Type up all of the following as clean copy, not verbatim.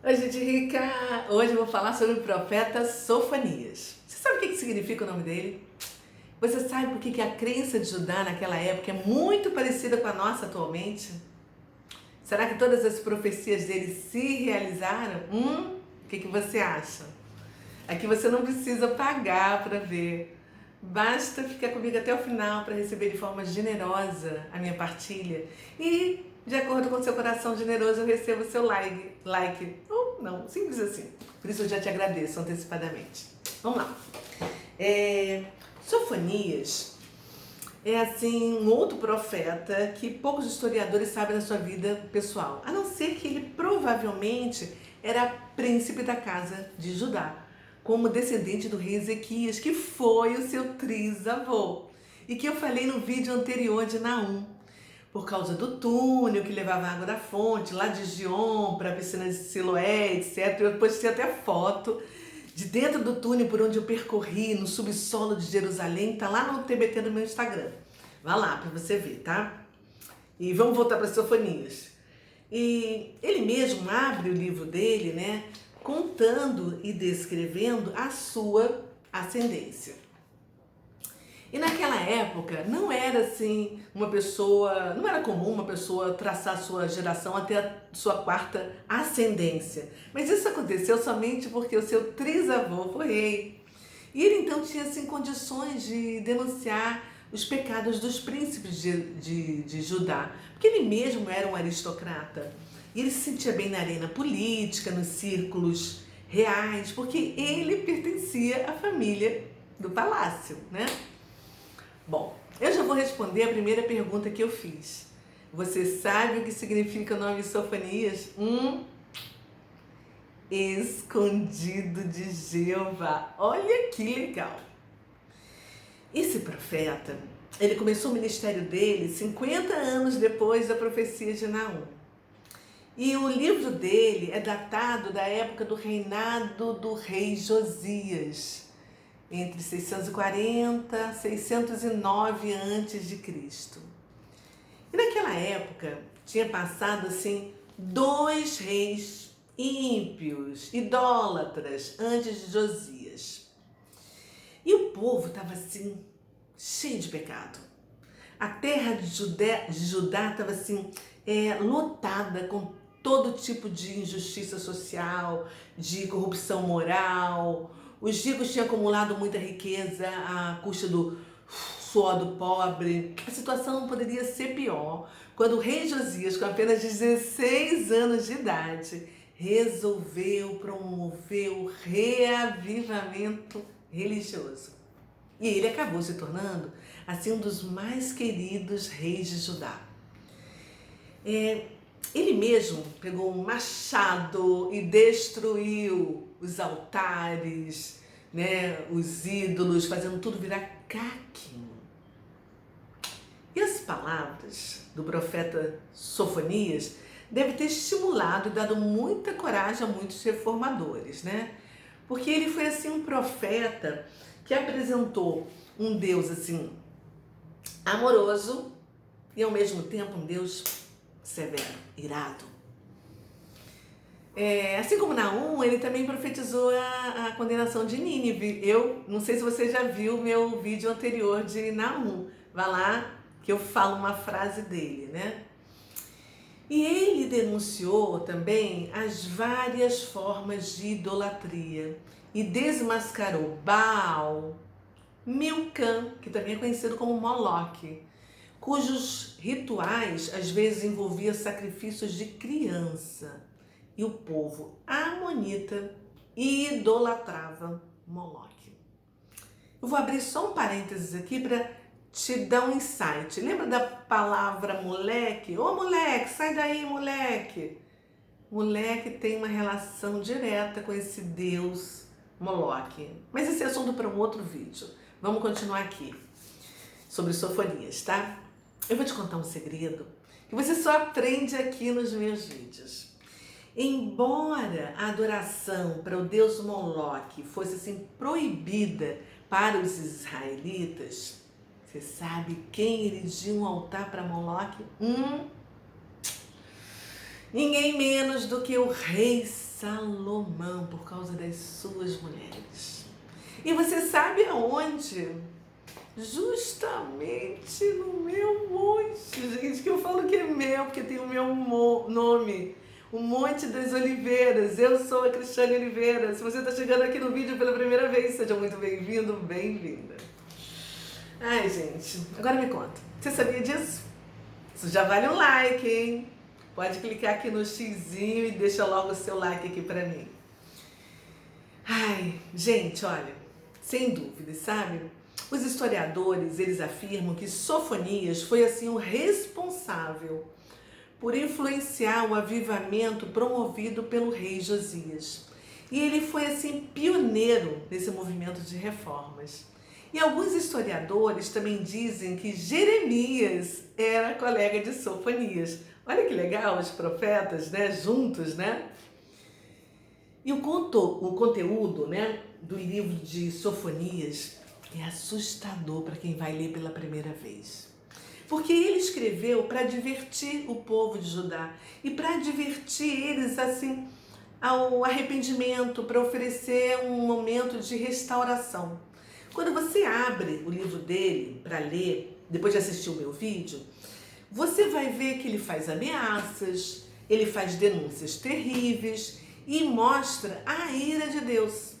Oi, gente rica! Hoje eu vou falar sobre o profeta Sofonias. Você sabe o que significa o nome dele? Você sabe por que a crença de Judá naquela época é muito parecida com a nossa atualmente? Será que todas as profecias dele se realizaram? O que você acha? Aqui você não precisa pagar para ver. Basta ficar comigo até o final para receber de forma generosa a minha partilha. E, de acordo com o seu coração generoso, eu recebo o seu like. Ou não, simples assim. Por isso eu já te agradeço antecipadamente. Vamos lá. Sofonias é assim um outro profeta que poucos historiadores sabem da sua vida pessoal, a não ser que ele provavelmente era príncipe da casa de Judá, como descendente do rei Ezequias, que foi o seu trisavô, e que eu falei no vídeo anterior de Naum, por causa do túnel que levava água da fonte, lá de Gion para a piscina de Siloé, etc. Eu postei até foto de dentro do túnel por onde eu percorri, no subsolo de Jerusalém, tá lá no TBT do meu Instagram. Vá lá para você ver, tá? E vamos voltar para Sofonias. E ele mesmo abre o livro dele, né, contando e descrevendo a sua ascendência. E naquela época não era assim não era comum uma pessoa traçar sua geração até a sua quarta ascendência. Mas isso aconteceu somente porque o seu trisavô foi rei. E ele então tinha assim condições de denunciar os pecados dos príncipes de Judá, porque ele mesmo era um aristocrata. E ele se sentia bem na arena política, nos círculos reais, porque ele pertencia à família do palácio, né? Bom, eu já vou responder a primeira pergunta que eu fiz. Você sabe o que significa o nome Sofonias? Escondido de Jeová. Olha que legal! Esse profeta, ele começou o ministério dele 50 anos depois da profecia de Naum. E o livro dele é datado da época do reinado do rei Josias, entre 640 e 609 a.C. E naquela época tinha passado assim 2 reis ímpios, idólatras, antes de Josias. E o povo estava assim, cheio de pecado. A terra de Judá estava assim, lotada com todo tipo de injustiça social, de corrupção moral. Os ricos tinham acumulado muita riqueza à custa do suor do pobre. A situação não poderia ser pior quando o rei Josias, com apenas 16 anos de idade, resolveu promover o reavivamento religioso. E ele acabou se tornando assim um dos mais queridos reis de Judá. Ele mesmo pegou um machado e destruiu os altares, né, os ídolos, fazendo tudo virar caquinho. E as palavras do profeta Sofonias devem ter estimulado e dado muita coragem a muitos reformadores, né? Porque ele foi assim um profeta que apresentou um Deus assim amoroso e ao mesmo tempo um Deus severo, irado. Assim como Naum, ele também profetizou a condenação de Nínive. Eu não sei se você já viu o meu vídeo anterior de Naum. Vá lá que eu falo uma frase dele, né? E ele denunciou também as várias formas de idolatria e desmascarou Baal, Milcã, que também é conhecido como Moloque, cujos rituais às vezes envolviam sacrifícios de criança. E o povo amonita idolatrava Moloque. Eu vou abrir só um parênteses aqui para te dar um insight. Lembra da palavra moleque? Ô moleque, sai daí, moleque! Moleque tem uma relação direta com esse deus Moloque. Mas esse é assunto para um outro vídeo. Vamos continuar aqui sobre Sofonias, tá? Eu vou te contar um segredo que você só aprende aqui nos meus vídeos. Embora a adoração para o deus Moloque fosse assim proibida para os israelitas, você sabe quem erigiu um altar para Moloque? Ninguém menos do que o rei Salomão por causa das suas mulheres. E você sabe aonde? Justamente no meu monte, gente, que eu falo que é meu, porque tem o meu nome. O Monte das Oliveiras. Eu sou a Cristiane Oliveira. Se você está chegando aqui no vídeo pela primeira vez, seja muito bem-vindo, bem-vinda. Ai, gente, agora me conta. Você sabia disso? Isso já vale um like, hein? Pode clicar aqui no xizinho e deixa logo o seu like aqui pra mim. Ai, gente, olha, sem dúvida, sabe? Os historiadores, eles afirmam que Sofonias foi assim o responsável por influenciar o avivamento promovido pelo rei Josias. E ele foi assim pioneiro nesse movimento de reformas. E alguns historiadores também dizem que Jeremias era colega de Sofonias. Olha que legal, os profetas, né, juntos, né? E o conteúdo, né, do livro de Sofonias é assustador para quem vai ler pela primeira vez. Porque ele escreveu para divertir o povo de Judá e para divertir eles assim ao arrependimento, para oferecer um momento de restauração. Quando você abre o livro dele para ler, depois de assistir o meu vídeo, você vai ver que ele faz ameaças, ele faz denúncias terríveis e mostra a ira de Deus.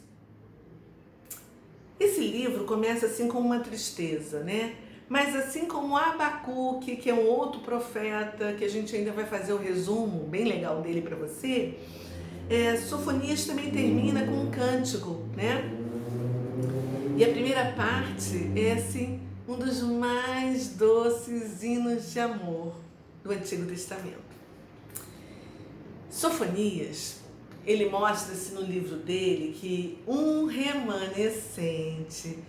Esse livro começa assim com uma tristeza, né? Mas assim como Abacuque, que é um outro profeta, que a gente ainda vai fazer o resumo bem legal dele para você, Sofonias também termina com um cântico, né? E a primeira parte é assim um dos mais doces hinos de amor do Antigo Testamento. Sofonias, ele mostra-se no livro dele que um remanescente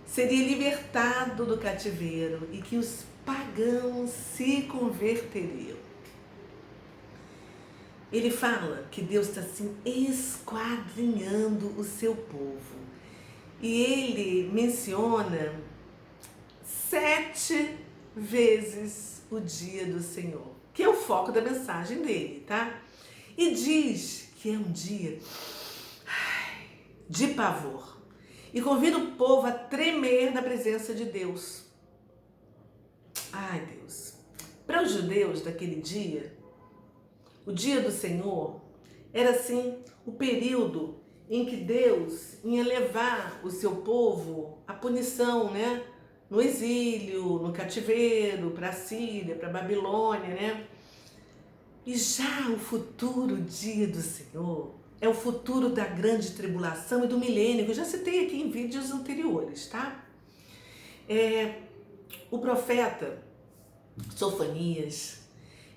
seria libertado do cativeiro e que os pagãos se converteriam. Ele fala que Deus está assim esquadrinhando o seu povo. E ele menciona 7 vezes o dia do Senhor, que é o foco da mensagem dele, tá? E diz que é um dia de pavor. E convida o povo a tremer na presença de Deus. Ai, Deus. Para os judeus daquele dia, o dia do Senhor era assim o período em que Deus ia levar o seu povo à punição, né? No exílio, no cativeiro, para a Síria, para a Babilônia, né? E já o futuro dia do Senhor é o futuro da grande tribulação e do milênio, que eu já citei aqui em vídeos anteriores, tá? O profeta Sofonias,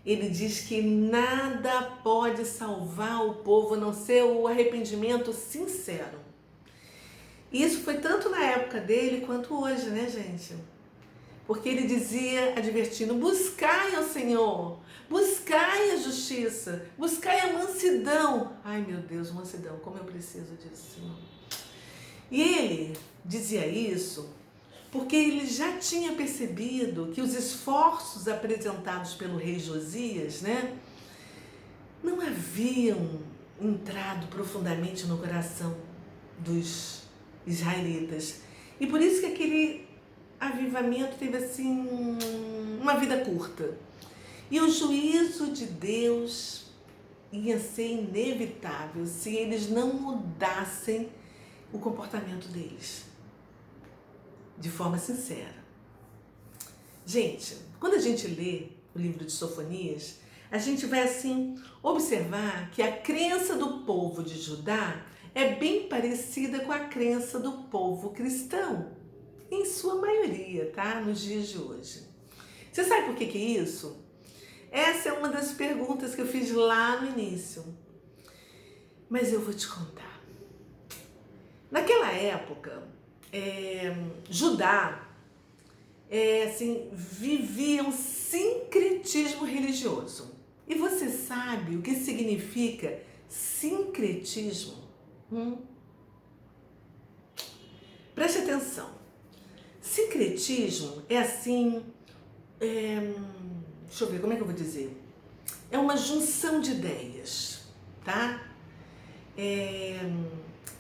ele diz que nada pode salvar o povo a não ser o arrependimento sincero. E isso foi tanto na época dele quanto hoje, né, gente? Porque ele dizia, advertindo, buscai ao Senhor, buscai a justiça, buscai a mansidão. Ai, meu Deus, mansidão, como eu preciso disso, Senhor. E ele dizia isso porque ele já tinha percebido que os esforços apresentados pelo rei Josias, né, não haviam entrado profundamente no coração dos israelitas. E por isso que aquele avivamento teve assim uma vida curta. E o juízo de Deus ia ser inevitável se eles não mudassem o comportamento deles de forma sincera. Gente, quando a gente lê o livro de Sofonias, a gente vai assim observar que a crença do povo de Judá é bem parecida com a crença do povo cristão, em sua maioria, tá? Nos dias de hoje. Você sabe por que é isso? Essa é uma das perguntas que eu fiz lá no início. Mas eu vou te contar. Naquela época, Judá vivia um sincretismo religioso. E você sabe o que significa sincretismo? Preste atenção. Sincretismo é assim, deixa eu ver, como é que eu vou dizer? É uma junção de ideias, tá?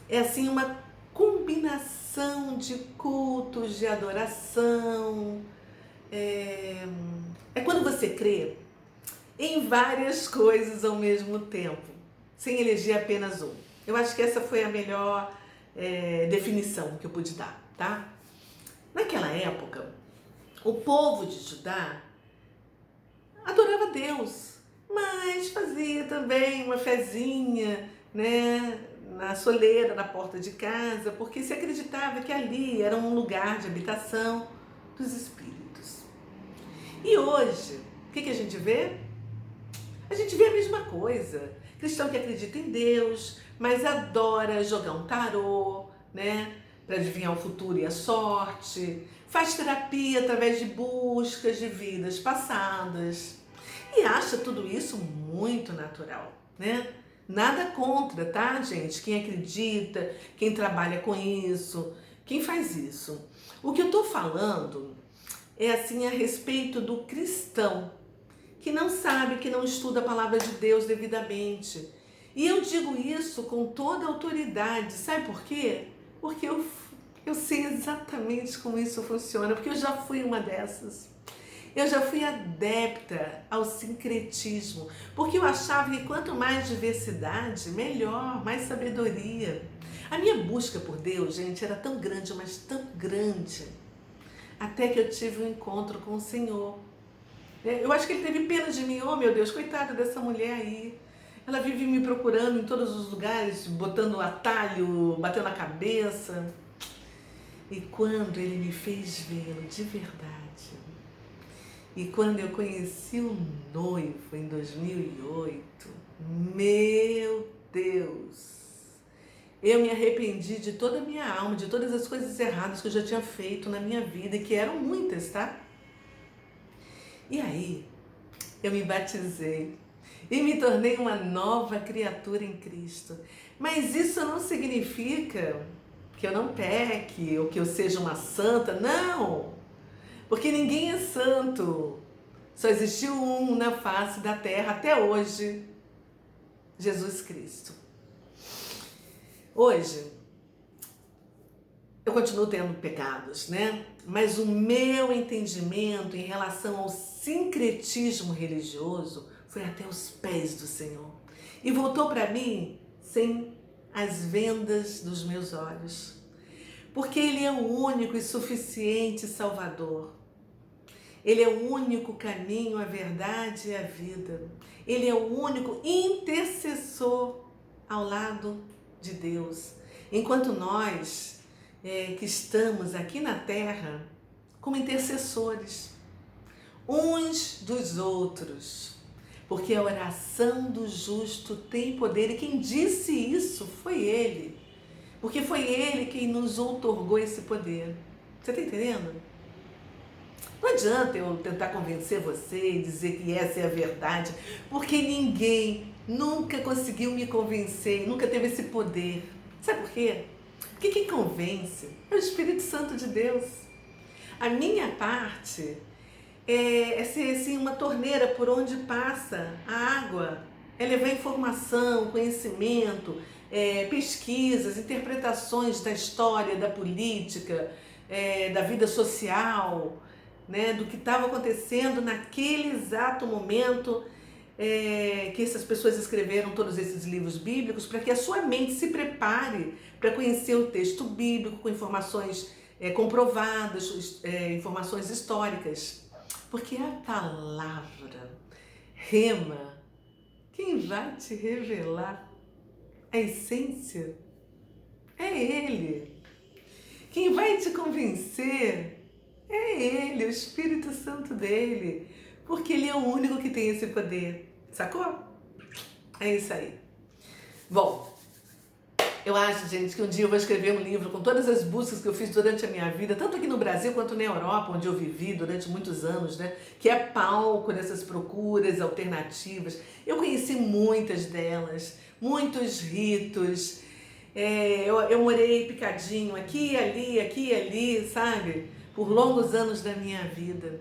É assim uma combinação de cultos, de adoração. É, é quando você crê em várias coisas ao mesmo tempo, sem eleger apenas um. Eu acho que essa foi a melhor definição que eu pude dar, tá? Naquela época, o povo de Judá adorava Deus, mas fazia também uma fezinha, né, na soleira, na porta de casa, porque se acreditava que ali era um lugar de habitação dos espíritos. E hoje, o que a gente vê? A gente vê a mesma coisa. Cristão que acredita em Deus, mas adora jogar um tarô, né? Para adivinhar o futuro e a sorte. Faz terapia através de buscas de vidas passadas. E acha tudo isso muito natural, né? Nada contra, tá, gente? Quem acredita, quem trabalha com isso, quem faz isso. O que eu tô falando é assim a respeito do cristão que não sabe, que não estuda a palavra de Deus devidamente. E eu digo isso com toda a autoridade. Sabe por quê? Porque eu sei exatamente como isso funciona, porque eu já fui uma dessas. Eu já fui adepta ao sincretismo, porque eu achava que quanto mais diversidade, melhor, mais sabedoria. A minha busca por Deus, gente, era tão grande, mas tão grande, até que eu tive um encontro com o Senhor. Eu acho que ele teve pena de mim. Oh, meu Deus, coitada dessa mulher aí. Ela vive me procurando em todos os lugares, botando atalho, batendo a cabeça. E quando ele me fez vê-lo de verdade, e quando eu conheci o noivo em 2008, meu Deus, eu me arrependi de toda a minha alma, de todas as coisas erradas que eu já tinha feito na minha vida, e que eram muitas, tá? E aí, eu me batizei e me tornei uma nova criatura em Cristo. Mas isso não significa que eu não peque ou que eu seja uma santa, não! Porque ninguém é santo. Só existiu um na face da terra até hoje, Jesus Cristo. Hoje, eu continuo tendo pecados, né? Mas o meu entendimento em relação ao sincretismo religioso foi até os pés do Senhor. E voltou para mim sem as vendas dos meus olhos. Porque Ele é o único e suficiente Salvador. Ele é o único caminho, a verdade e a vida. Ele é o único intercessor ao lado de Deus. Enquanto nós que estamos aqui na terra como intercessores uns dos outros, porque a oração do justo tem poder, e quem disse isso foi Ele, porque foi Ele quem nos outorgou esse poder. Você está entendendo? Não adianta eu tentar convencer você e dizer que essa é a verdade, porque ninguém nunca conseguiu me convencer, nunca teve esse poder. Sabe por quê? Porque quem convence é o Espírito Santo de Deus. A minha parte é ser assim, uma torneira por onde passa a água, é levar informação, conhecimento, pesquisas, interpretações da história, da política, da vida social, né, do que estava acontecendo naquele exato momento que essas pessoas escreveram todos esses livros bíblicos, para que a sua mente se prepare para conhecer o texto bíblico com informações comprovadas, informações históricas. Porque a palavra, rema, quem vai te revelar a essência é Ele. Quem vai te convencer é Ele, o Espírito Santo dele, porque Ele é o único que tem esse poder. Sacou? É isso aí. Bom, eu acho, gente, que um dia eu vou escrever um livro com todas as buscas que eu fiz durante a minha vida, tanto aqui no Brasil quanto na Europa, onde eu vivi durante muitos anos, né? Que é palco dessas procuras alternativas. Eu conheci muitas delas, muitos ritos. Eu morei picadinho aqui e ali, sabe? Por longos anos da minha vida.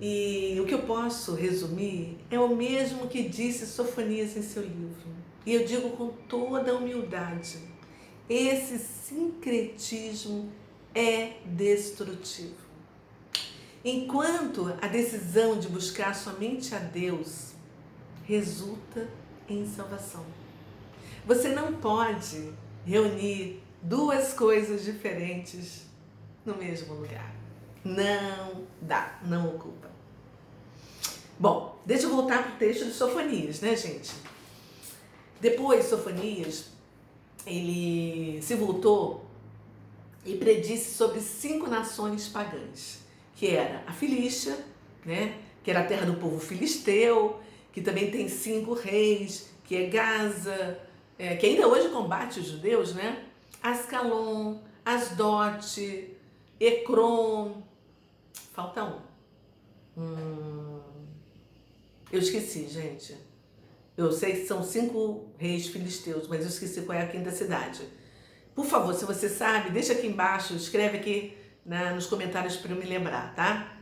E o que eu posso resumir é o mesmo que disse Sofonias em seu livro. E eu digo com toda a humildade, esse sincretismo é destrutivo. Enquanto a decisão de buscar somente a Deus resulta em salvação. Você não pode reunir duas coisas diferentes no mesmo lugar. Não dá, não ocupa. Bom, deixa eu voltar para o texto de Sofonias, né, gente? Depois, Sofonias, ele se voltou e predisse sobre 5 nações pagãs, que era a Filístia, né, que era a terra do povo filisteu, que também tem 5 reis, que é Gaza, que ainda hoje combate os judeus, né? Ascalon, Asdote, Ecrom, falta um. Eu esqueci, gente. Eu sei que são 5 reis filisteus, mas eu esqueci qual é a quinta cidade. Por favor, se você sabe, deixa aqui embaixo, escreve aqui nos comentários para eu me lembrar, tá?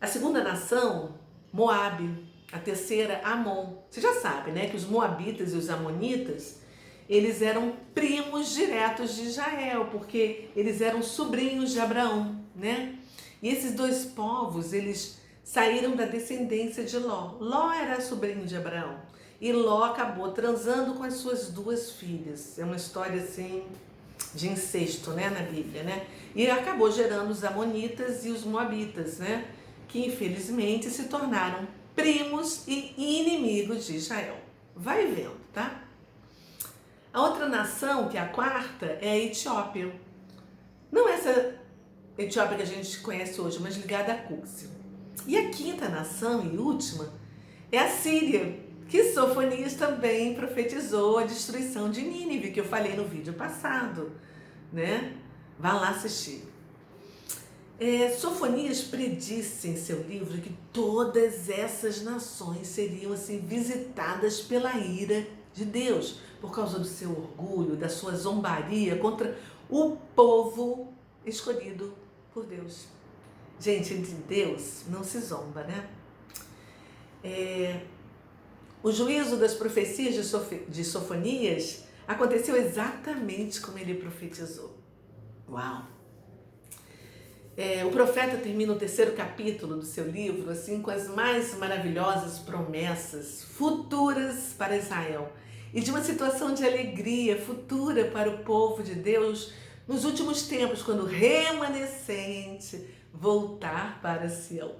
A segunda nação, Moabe. A terceira, Amon. Você já sabe, né, que os moabitas e os amonitas, eles eram primos diretos de Israel, porque eles eram sobrinhos de Abraão, né? E esses 2 povos, eles saíram da descendência de Ló. Ló era sobrinho de Abraão. E Ló acabou transando com as suas 2 filhas. É uma história assim de incesto, né, na Bíblia, né? E acabou gerando os amonitas e os moabitas, né? Que infelizmente se tornaram primos e inimigos de Israel. Vai vendo, tá? A outra nação, que é a quarta, é a Etiópia. Não essa Etiópia que a gente conhece hoje, mas ligada a Cúxio. E a quinta nação e última é a Síria, que Sofonias também profetizou a destruição de Nínive, que eu falei no vídeo passado, né? Vá lá assistir. Sofonias predisse em seu livro que todas essas nações seriam assim visitadas pela ira de Deus, por causa do seu orgulho, da sua zombaria contra o povo escolhido por Deus. Gente, de Deus não se zomba, né? O juízo das profecias de Sofonias aconteceu exatamente como ele profetizou. Uau! O profeta termina o 3º capítulo do seu livro assim com as mais maravilhosas promessas futuras para Israel e de uma situação de alegria futura para o povo de Deus nos últimos tempos, quando o remanescente voltar para Sião.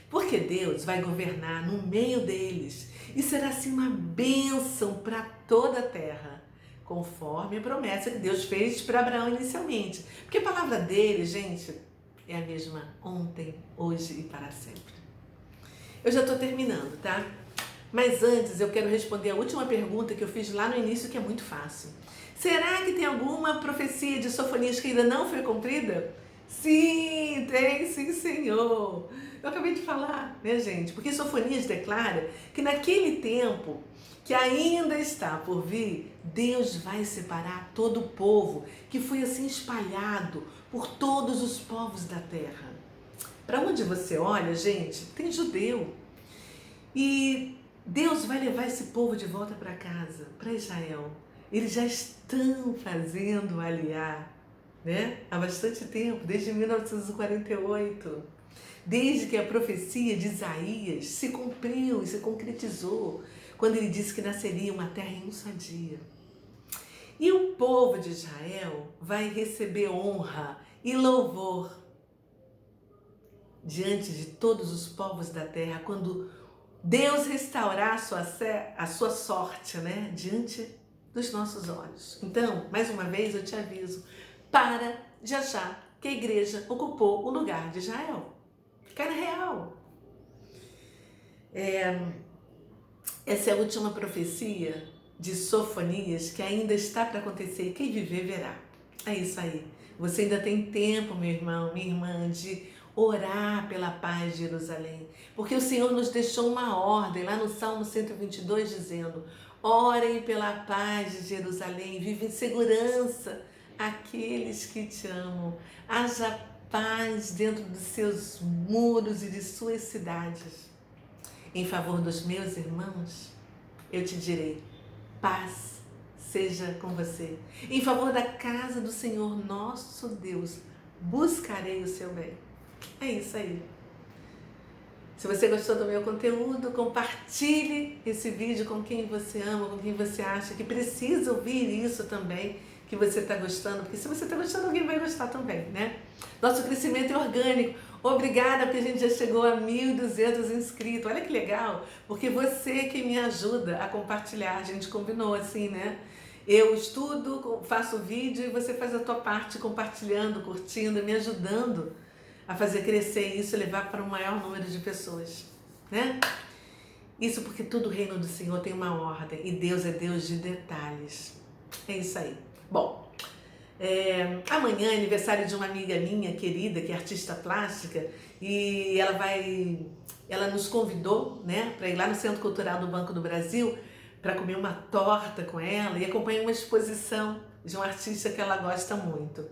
Porque Deus vai governar no meio deles e será assim uma bênção para toda a terra, conforme a promessa que Deus fez para Abraão inicialmente. Porque a palavra dele, gente, é a mesma ontem, hoje e para sempre. Eu já estou terminando, tá? Mas antes eu quero responder a última pergunta que eu fiz lá no início, que é muito fácil. Será que tem alguma profecia de Sofonias que ainda não foi cumprida? Sim, tem sim, Senhor. Eu acabei de falar, né, gente? Porque Sofonias declara que naquele tempo que ainda está por vir, Deus vai separar todo o povo que foi assim espalhado por todos os povos da terra. Para onde você olha, gente, tem judeu. E Deus vai levar esse povo de volta para casa, para Israel. Eles já estão fazendo aliar, né? Há bastante tempo, desde 1948. Desde que a profecia de Isaías se cumpriu e se concretizou, quando ele disse que nasceria uma terra em um só dia. E o povo de Israel vai receber honra e louvor diante de todos os povos da terra, quando Deus restaurar a sua sorte, né, diante dos nossos olhos. Então, mais uma vez eu te aviso, para de achar que a igreja ocupou o lugar de Israel. Cara real. Essa é a última profecia de Sofonias que ainda está para acontecer e quem viver verá. É isso aí. Você ainda tem tempo, meu irmão, minha irmã, de orar pela paz de Jerusalém. Porque o Senhor nos deixou uma ordem lá no Salmo 122 dizendo: orem pela paz de Jerusalém, vivem em segurança aqueles que te amam. Haja paz dentro dos seus muros e de suas cidades. Em favor dos meus irmãos, eu te direi: paz seja com você. Em favor da casa do Senhor nosso Deus, buscarei o seu bem. É isso aí. Se você gostou do meu conteúdo, compartilhe esse vídeo com quem você ama, com quem você acha que precisa ouvir isso também, que você está gostando, porque se você está gostando, alguém vai gostar também, né? Nosso crescimento é orgânico. Obrigada, porque a gente já chegou a 1.200 inscritos. Olha que legal, porque você que me ajuda a compartilhar. A gente combinou assim, né? Eu estudo, faço vídeo e você faz a tua parte compartilhando, curtindo, me ajudando a fazer crescer isso e levar para um maior número de pessoas, né? Isso porque todo o reino do Senhor tem uma ordem e Deus é Deus de detalhes. É isso aí. Bom, amanhã é aniversário de uma amiga minha querida, que é artista plástica, e ela nos convidou, né, para ir lá no Centro Cultural do Banco do Brasil para comer uma torta com ela e acompanhar uma exposição de um artista que ela gosta muito.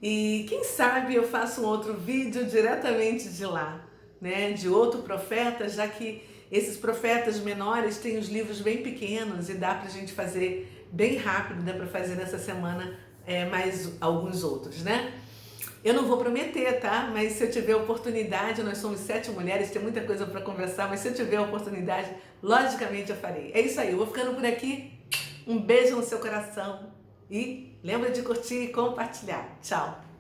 E quem sabe eu faço um outro vídeo diretamente de lá, né, de outro profeta, já que esses profetas menores têm os livros bem pequenos e dá pra gente fazer bem rápido, dá pra fazer nessa semana mais alguns outros, né? Eu não vou prometer, tá? Mas se eu tiver oportunidade, nós somos 7 mulheres, tem muita coisa para conversar, mas se eu tiver oportunidade, logicamente eu farei. É isso aí, eu vou ficando por aqui. Um beijo no seu coração e lembra de curtir e compartilhar. Tchau!